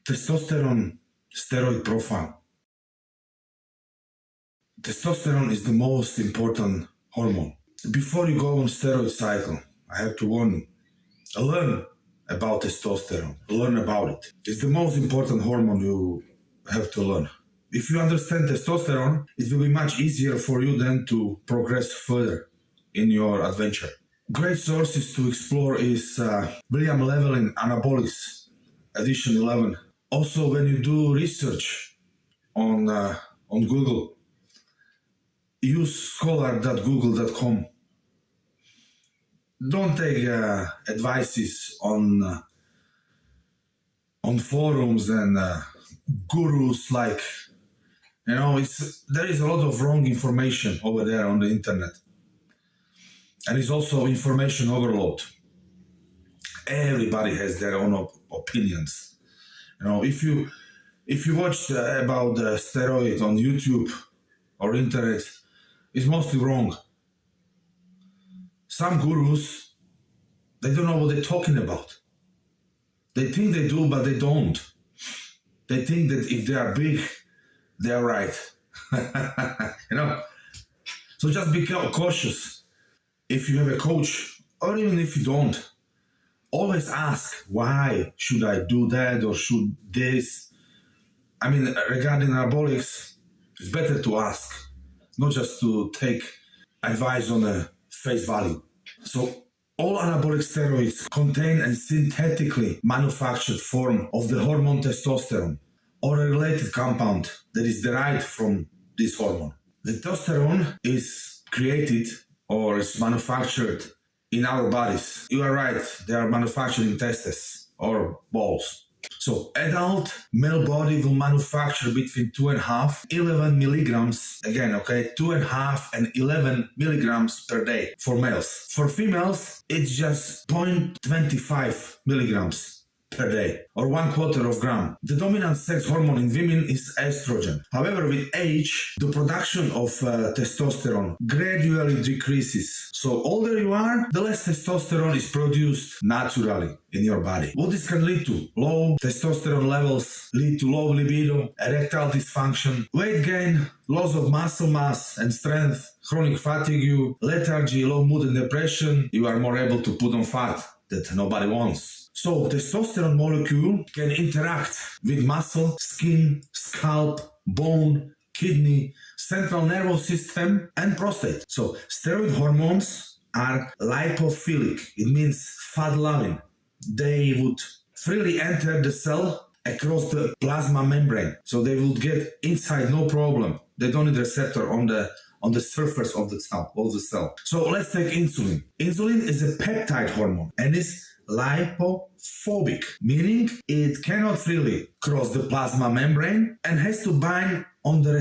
Testosterone steroid profile. Testosterone is the most important hormone. Before you go on steroid cycle, I have to warn you, learn about testosterone, learn about it. It's the most important hormone you have to learn. If you understand testosterone, it will be much easier for you then to progress further in your adventure. Great sources to explore is William Llewellyn Anabolics, edition 11. Also, when you do research on Google, use scholar.google.com. Don't take advices on forums and gurus like, there is a lot of wrong information over there on the internet. And it's also information overload. Everybody has their own opinions. If you watch about the steroid on YouTube or internet, it's mostly wrong. Some gurus, they don't know what they're talking about. They think they do, but they don't. They think that if they are big, they are right. So just be cautious. If you have a coach, or even if you don't, always ask, why should I do that or should this? Regarding anabolics, it's better to ask, not just to take advice on a face value. So all anabolic steroids contain a synthetically manufactured form of the hormone testosterone or a related compound that is derived from this hormone. The testosterone is created or is manufactured in our bodies. You are right, they are manufactured in testes or balls. So adult male body will manufacture between 2.5 11 milligrams, 2.5 and 11 milligrams per day for males. For females, it's just 0.25 milligrams per day, or 1/4 of gram. The dominant sex hormone in women is estrogen. However, with age, the production of testosterone gradually decreases. So older you are, the less testosterone is produced naturally in your body. What this can lead to? Low testosterone levels lead to low libido, erectile dysfunction, weight gain, loss of muscle mass and strength, chronic fatigue, lethargy, low mood and depression. You are more able to put on fat that nobody wants. So testosterone molecule can interact with muscle, skin, scalp, bone, kidney, central nervous system, and prostate. So steroid hormones are lipophilic. It means fat-loving. They would freely enter the cell across the plasma membrane. So they would get inside, no problem. They don't need receptor on the surface of the cell. So let's take insulin. Insulin is a peptide hormone and is lipophobic, meaning it cannot freely cross the plasma membrane and has to bind to the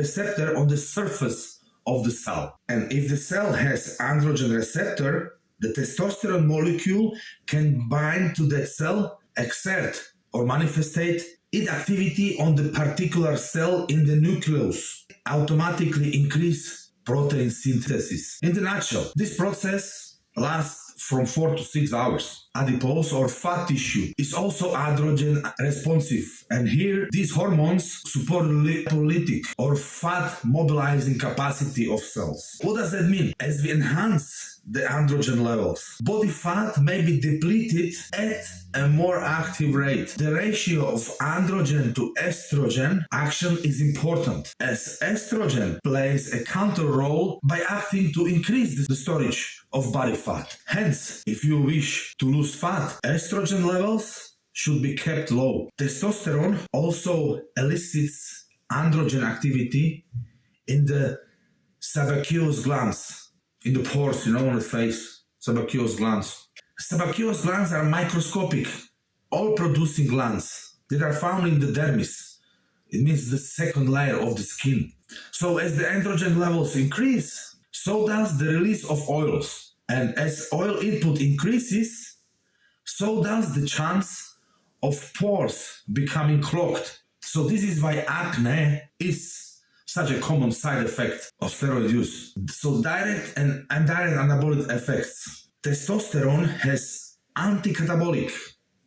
receptor on the surface of the cell. And if the cell has androgen receptor, the testosterone molecule can bind to that cell, exert or manifestate its activity on the particular cell in the nucleus, automatically increase protein synthesis. In the nutshell, this process lasts from 4 to 6 hours. Adipose or fat tissue is also androgen responsive, and here these hormones support lipolytic or fat mobilizing capacity of cells. What does that mean? As we enhance the androgen levels, body fat may be depleted at a more active rate. The ratio of androgen to estrogen action is important, as estrogen plays a counter role by acting to increase the storage of body fat. Hence, if you wish to lose fat, estrogen levels should be kept low. Testosterone also elicits androgen activity in the sebaceous glands, in the pores, on the face, sebaceous glands. Sebaceous glands are microscopic, all-producing glands that are found in the dermis. It means the second layer of the skin. So as the androgen levels increase, so does the release of oils. And as oil input increases, so does the chance of pores becoming clogged. So this is why acne is such a common side effect of steroid use. So direct and indirect anabolic effects. Testosterone has anti-catabolic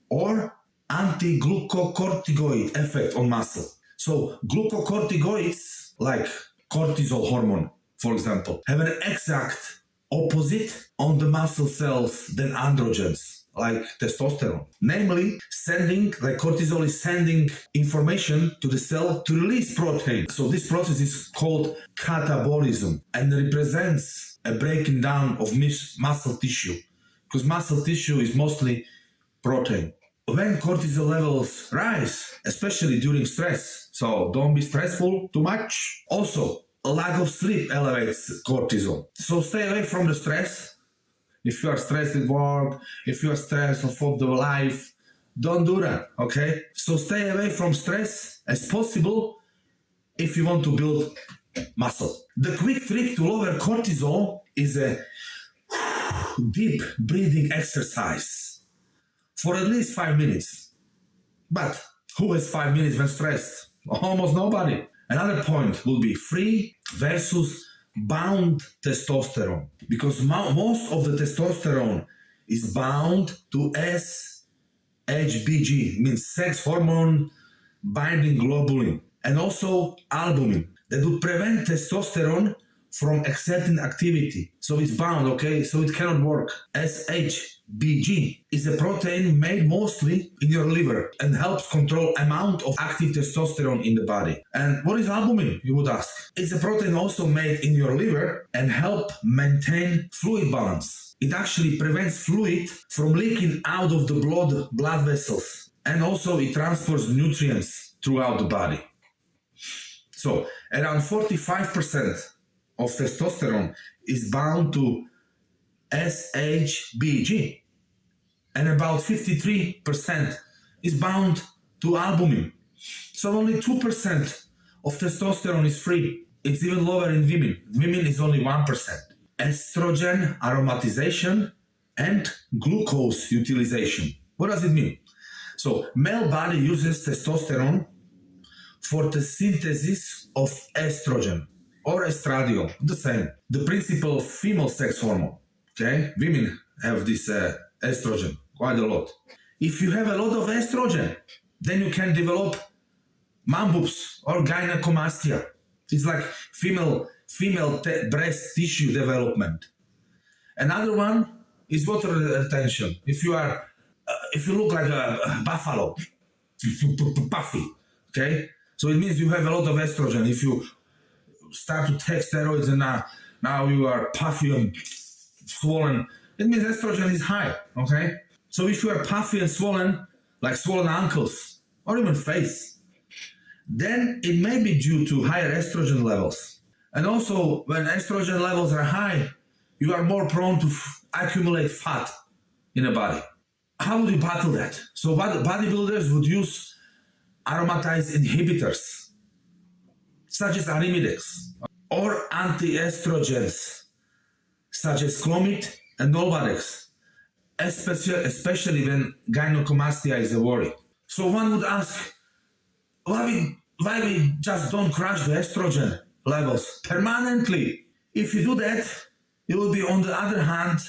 or anti-glucocorticoid effect on muscle. So glucocorticoids, like cortisol hormone, for example, have an exact opposite on the muscle cells than androgens, like testosterone. Namely, cortisol is sending information to the cell to release protein. So this process is called catabolism and represents a breaking down of muscle tissue, because muscle tissue is mostly protein. When cortisol levels rise, especially during stress, so don't be stressful too much. Also, a lack of sleep elevates cortisol. So stay away from the stress. If you are stressed at work, if you are stressed of the life, don't do that, okay? So stay away from stress as possible if you want to build muscle. The quick trick to lower cortisol is a deep breathing exercise for at least 5 minutes. But who has 5 minutes when stressed? Almost nobody. Another point will be free versus bound testosterone, because most of the testosterone is bound to SHBG, means sex hormone binding globulin, and also albumin that would prevent testosterone from exerting activity. So it's bound, okay? So it cannot work. SHBG is a protein made mostly in your liver and helps control amount of active testosterone in the body. And what is albumin, you would ask? It's a protein also made in your liver and help maintain fluid balance. It actually prevents fluid from leaking out of the blood vessels. And also it transports nutrients throughout the body. So around 45% of testosterone is bound to SHBG, and about 53% is bound to albumin. So only 2% of testosterone is free. It's even lower in women. Women is only 1%. Estrogen aromatization and glucose utilization. What does it mean? So male body uses testosterone for the synthesis of estrogen or estradiol, the same. The principal female sex hormone, okay? Women have this estrogen quite a lot. If you have a lot of estrogen, then you can develop man boobs or gynecomastia. It's like female breast tissue development. Another one is water retention. If you look like a buffalo, puffy, okay? So it means you have a lot of estrogen. If you start to take steroids and now you are puffy and swollen, it means estrogen is high, okay? So if you are puffy and swollen, like swollen ankles or even face, then it may be due to higher estrogen levels. And also, when estrogen levels are high, you are more prone to accumulate fat in the body. How would you battle that? So bodybuilders would use aromatase inhibitors, such as Arimidex, or anti-estrogens, such as Clomid and Nolvadex, especially when gynecomastia is a worry. So one would ask, why we just don't crush the estrogen levels permanently? If you do that, you will be, on the other hand,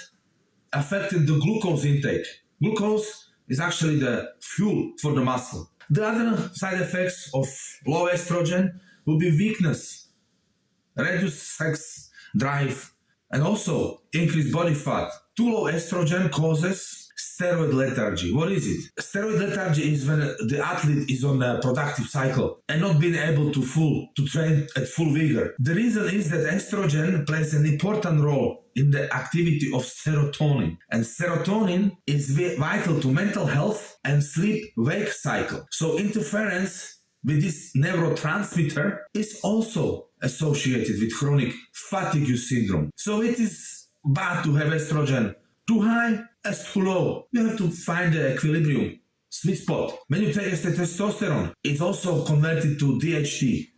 affecting the glucose intake. Glucose is actually the fuel for the muscle. The other side effects of low estrogen will be weakness, reduced sex drive, and also increased body fat. Too low estrogen causes steroid lethargy. What is it? Steroid lethargy is when the athlete is on a productive cycle and not being able to train at full vigor. The reason is that estrogen plays an important role in the activity of serotonin. And serotonin is vital to mental health and sleep-wake cycle. So interference with this neurotransmitter is also associated with chronic fatigue syndrome. So it is bad to have estrogen too high as too low. You have to find the equilibrium, sweet spot. When you take the testosterone, it's also converted to DHT.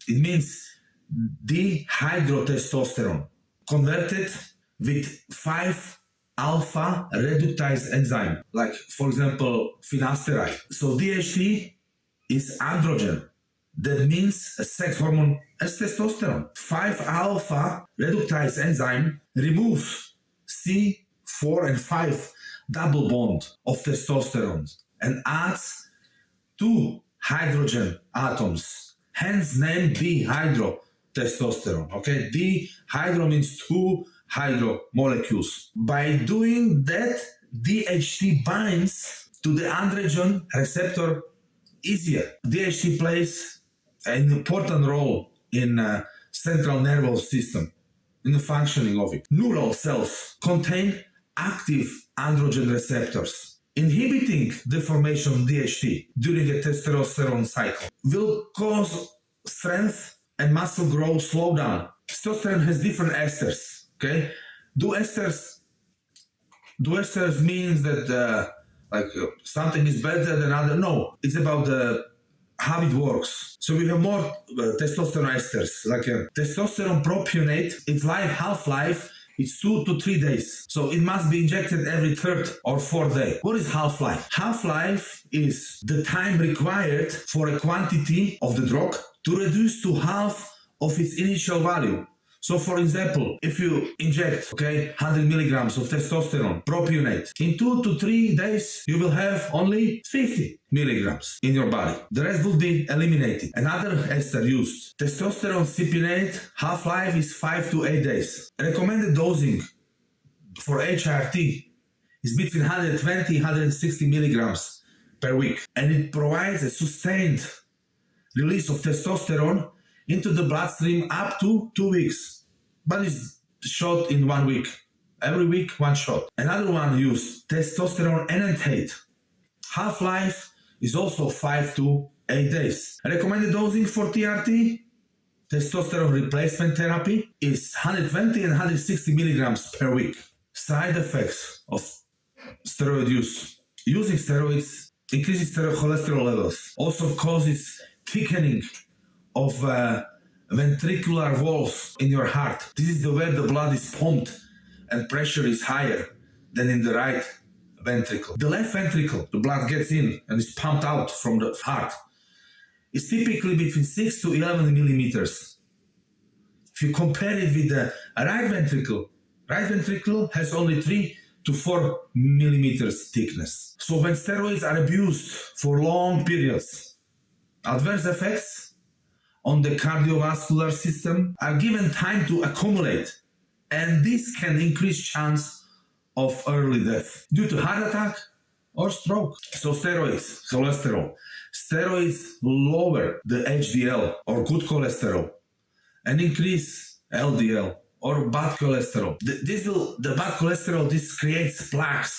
It means dihydrotestosterone, converted with 5-alpha reductase enzyme, like for example finasteride. So DHT is androgen. That means a sex hormone as testosterone. 5-alpha reductase enzyme removes C4 and 5 double bond of testosterone and adds 2 hydrogen atoms, hence named dihydrotestosterone. Okay, dihydro means 2 hydro molecules. By doing that, DHT binds to the androgen receptor easier. DHT plays an important role in central nervous system, in the functioning of it. Neural cells contain active androgen receptors. Inhibiting the formation of DHT during a testosterone cycle will cause strength and muscle growth slow down. Testosterone has different esters. Okay, do esters means that something is better than other? No, it's about how it works. So we have more testosterone esters, like testosterone propionate. Its half-life is 2 to 3 days. So it must be injected every 3rd or 4th day. What is half-life? Half-life is the time required for a quantity of the drug to reduce to half of its initial value. So for example, if you inject 100 milligrams of testosterone propionate, in 2 to 3 days you will have only 50 milligrams in your body. The rest will be eliminated. Another ester used, testosterone cypionate, half-life is 5 to 8 days. Recommended dosing for HRT is between 120 and 160 milligrams per week, and it provides a sustained release of testosterone into the bloodstream up to 2 weeks, but it's shot in 1 week. Every week, 1 shot. Another one used, testosterone enanthate. Half-life is also 5 to 8 days. Recommended dosing for TRT, testosterone replacement therapy, is 120 and 160 milligrams per week. Side effects of steroid use. Using steroids increases cholesterol levels, also causes thickening of ventricular walls in your heart. This is where the blood is pumped and pressure is higher than in the right ventricle. The left ventricle, the blood gets in and is pumped out from the heart, is typically between 6 to 11 millimeters. If you compare it with the right ventricle has only 3 to 4 millimeters thickness. So when steroids are abused for long periods, adverse effects on the cardiovascular system are given time to accumulate, and this can increase chance of early death due to heart attack or stroke. So steroids, cholesterol. Steroids lower the HDL or good cholesterol and increase LDL or bad cholesterol. The bad cholesterol, this creates plaque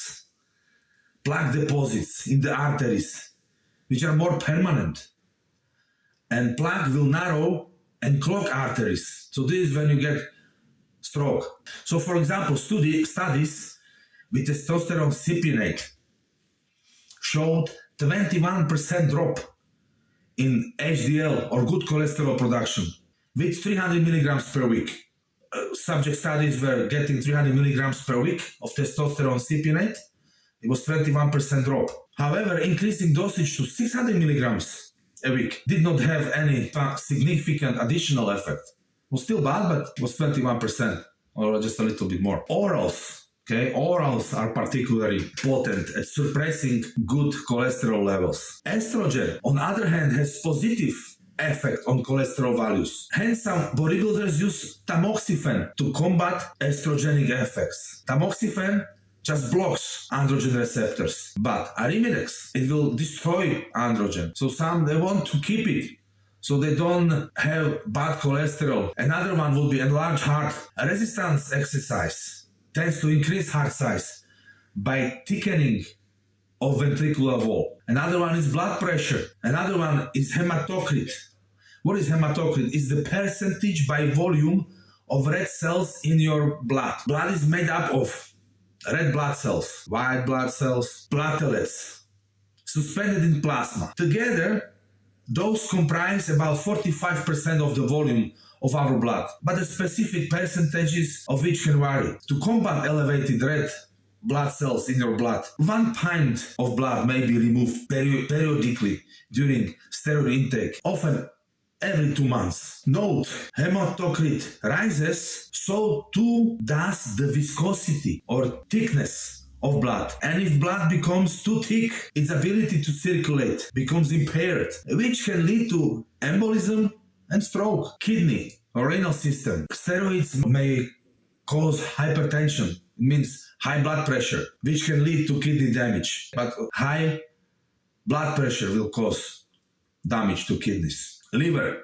deposits in the arteries, which are more permanent. And plaque will narrow and clog arteries. So this is when you get stroke. So for example, studies with testosterone cypionate showed 21% drop in HDL or good cholesterol production with 300 milligrams per week. Subject studies were getting 300 milligrams per week of testosterone cypionate. It was 21% drop. However, increasing dosage to 600 milligrams a week did not have any significant additional effect. It was still bad, but it was 21% or just a little bit more. Orals are particularly potent at suppressing good cholesterol levels. Estrogen, on the other hand, has positive effect on cholesterol values. Hence, some bodybuilders use tamoxifen to combat estrogenic effects. Tamoxifen just blocks androgen receptors, but Arimidex, it will destroy androgen. So they want to keep it so they don't have bad cholesterol. Another one will be enlarged heart. Resistance exercise tends to increase heart size by thickening of ventricular wall. Another one is blood pressure. Another one is hematocrit. What is hematocrit? It's the percentage by volume of red cells in your blood. Blood is made up of red blood cells, white blood cells, platelets, suspended in plasma. Together, those comprise about 45% of the volume of our blood, but the specific percentages of which can vary. To combat elevated red blood cells in your blood, 1 pint of blood may be removed periodically during steroid intake, often every 2 months. Note, hematocrit rises, so too does the viscosity or thickness of blood. And if blood becomes too thick, its ability to circulate becomes impaired, which can lead to embolism and stroke. Kidney or renal system. Steroids may cause hypertension. It means high blood pressure, which can lead to kidney damage. But high blood pressure will cause damage to kidneys. Liver.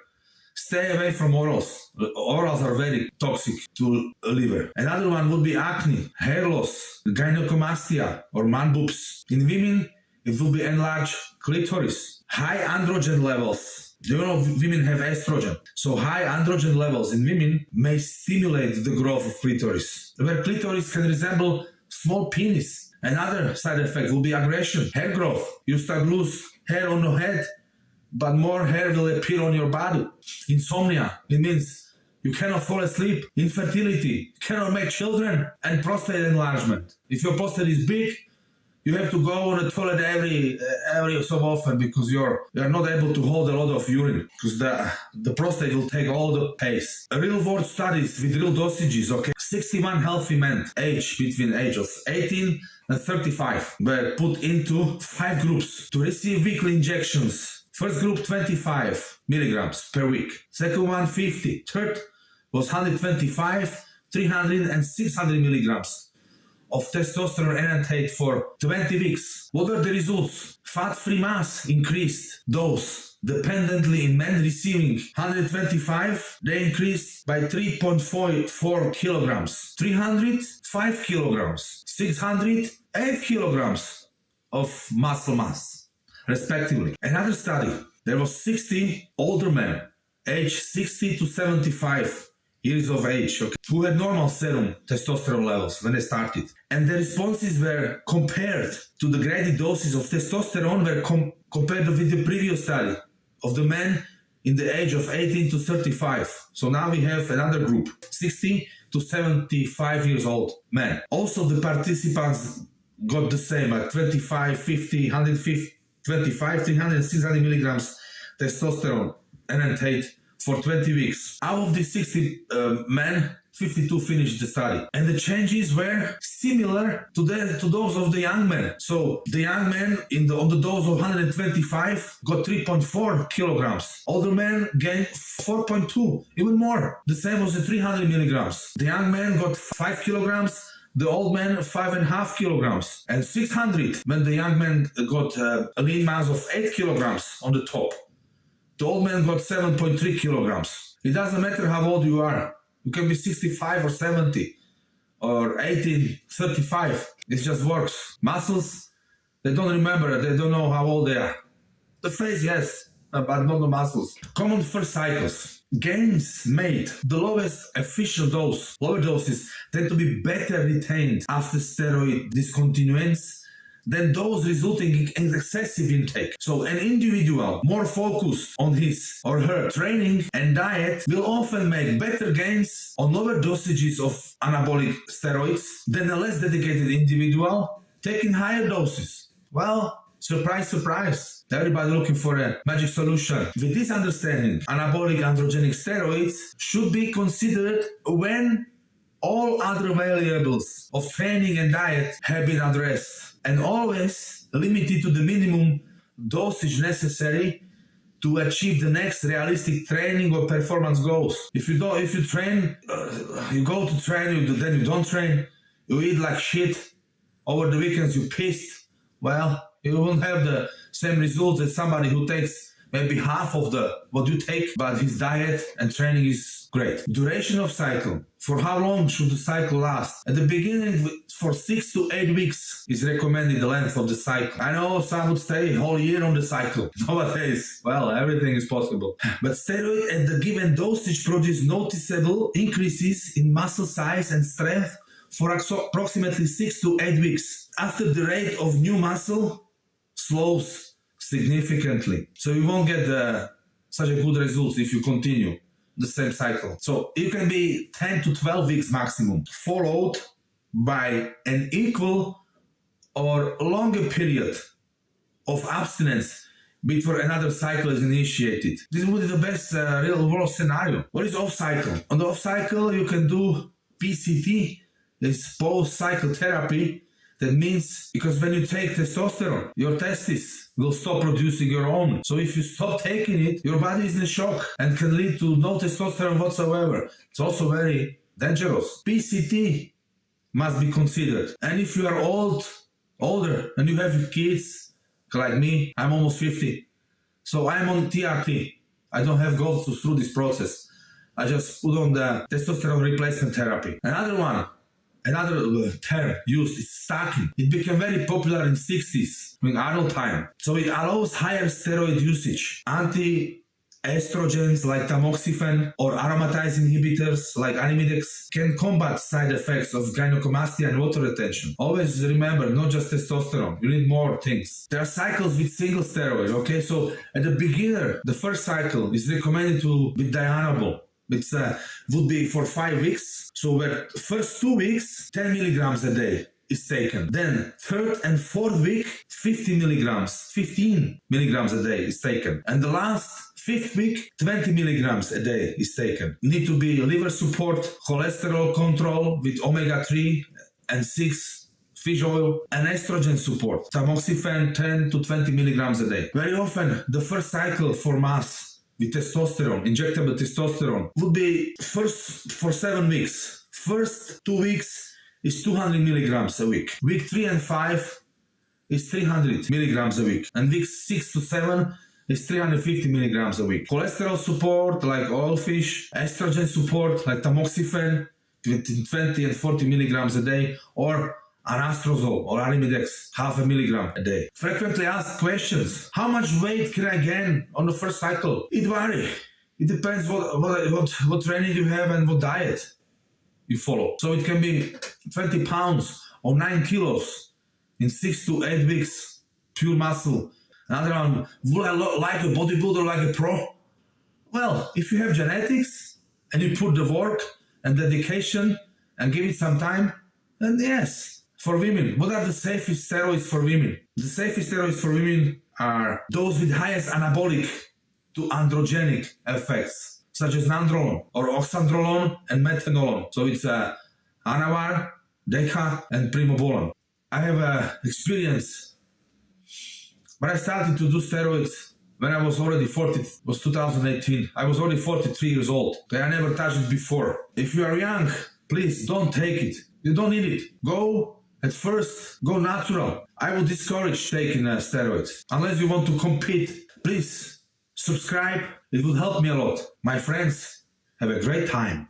Stay away from orals. Orals are very toxic to liver. Another one would be acne, hair loss, gynecomastia or man boobs. In women, it will be enlarged clitoris. High androgen levels. You know, women have estrogen. So high androgen levels in women may stimulate the growth of clitoris, where clitoris can resemble small penis. Another side effect will be aggression, hair growth. You start lose hair on your head, but more hair will appear on your body. Insomnia, it means you cannot fall asleep. Infertility, cannot make children. And prostate enlargement. If your prostate is big, you have to go on the toilet every so often because you're not able to hold a lot of urine because the prostate will take all the pace. Real world studies with real dosages, okay? 61 healthy men between age of 18 and 35 were put into 5 groups to receive weekly injections. First group 25 milligrams per week. Second one 50. Third was 125, 300 and 600 milligrams of testosterone enanthate for 20 weeks. What were the results? Fat-free mass increased dose dependently in men receiving 125. They increased by 3.4 kilograms. 300, 5 kilograms. 600, 8 kilograms of muscle mass, respectively. Another study, there was 60 older men, aged 60 to 75 years of age, okay, who had normal serum testosterone levels when they started. And the responses were compared to the graded doses of testosterone were compared with the previous study of the men in the age of 18 to 35. So now we have another group, 60 to 75 years old men. Also the participants got the same at 25, 50, 150, 25, 300, 600 milligrams testosterone enanthate for 20 weeks. Out of the 60 men, 52 finished the study. And the changes were similar to those of the young men. So the young men on the dose of 125 got 3.4 kilograms. Older men gained 4.2, even more. The same was the 300 milligrams. The young man got 5 kilograms. The old man 5.5 kilograms. And 600 when the young man got a lean mass of 8 kilograms on the top. The old man got 7.3 kilograms. It doesn't matter how old you are. You can be 65 or 70 or 18, 35. It just works. Muscles, they don't remember. They don't know how old they are. The face, yes, but not the muscles. Common first cycles. Gains made, the lowest efficient dose, lower doses tend to be better retained after steroid discontinuance than those resulting in excessive intake. So an individual more focused on his or her training and diet will often make better gains on lower dosages of anabolic steroids than a less dedicated individual taking higher doses. Well, surprise, surprise. Everybody looking for a magic solution. With this understanding, anabolic androgenic steroids should be considered when all other variables of training and diet have been addressed, and always limited to the minimum dosage necessary to achieve the next realistic training or performance goals. If you train, you go to train, then you don't train, you eat like shit, over the weekends you pissed, well, you won't have the same results as somebody who takes maybe half of what you take, but his diet and training is great. Duration of cycle. For how long should the cycle last? At the beginning, for 6 to 8 weeks is recommended the length of the cycle. I know some would stay a whole year on the cycle. Nowadays, well, everything is possible. But steroid at the given dosage produce noticeable increases in muscle size and strength for approximately 6 to 8 weeks. After the rate of new muscle slows significantly. So you won't get such a good results if you continue the same cycle. So it can be 10 to 12 weeks maximum, followed by an equal or longer period of abstinence before another cycle is initiated. This would be the best real world scenario. What is off cycle? On the off cycle, you can do PCT, this post cycle therapy, That means because when you take testosterone, your testes will stop producing your own. So if you stop taking it, your body is in shock and can lead to no testosterone whatsoever. It's also very dangerous. PCT must be considered. And if you are older, and you have kids like me, I'm almost 50. So I'm on TRT. I don't have go through this process. I just put on the testosterone replacement therapy. Another term used is stacking. It became very popular in 60s during Arnold time. So it allows higher steroid usage. Anti-estrogens like tamoxifen or aromatase inhibitors like Arimidex can combat side effects of gynecomastia and water retention. Always remember, not just testosterone. You need more things. There are cycles with single steroid, okay? So at the beginner, the first cycle is recommended with Dianabol. It would be for 5 weeks. So where first 2 weeks, 10 milligrams a day is taken. Then third and fourth week, 15 milligrams a day is taken. And the last 5th week, 20 milligrams a day is taken. Need to be liver support, cholesterol control with omega-3 and 6 fish oil, and estrogen support. Tamoxifen, 10 to 20 milligrams a day. Very often, the first cycle for mass with testosterone, injectable testosterone, would be first for 7 weeks. First 2 weeks is 200 milligrams a week. Week 3 and 5 is 300 milligrams a week. And week 6 to 7 is 350 milligrams a week. Cholesterol support like oil fish, estrogen support like tamoxifen, between 20 and 40 milligrams a day, or anastrozole or Arimidex, 0.5 milligram a day. Frequently asked questions. How much weight can I gain on the first cycle? It varies. It depends what training you have and what diet you follow. So it can be 20 pounds or 9 kilos in 6 to 8 weeks, pure muscle. Another one, would I like a bodybuilder like a pro? Well, if you have genetics and you put the work and dedication and give it some time, then yes. For women, what are the safest steroids for women? The safest steroids for women are those with highest anabolic to androgenic effects, such as nandrolone or oxandrolone and methanolone. So it's Anavar, Deca, and Primobolan. I have experience, but I started to do steroids when I was already 40. It was 2018. I was already 43 years old. I never touched it before. If you are young, please don't take it. You don't need it. Go natural. I would discourage taking steroids. Unless you want to compete, please subscribe. It would help me a lot. My friends, have a great time.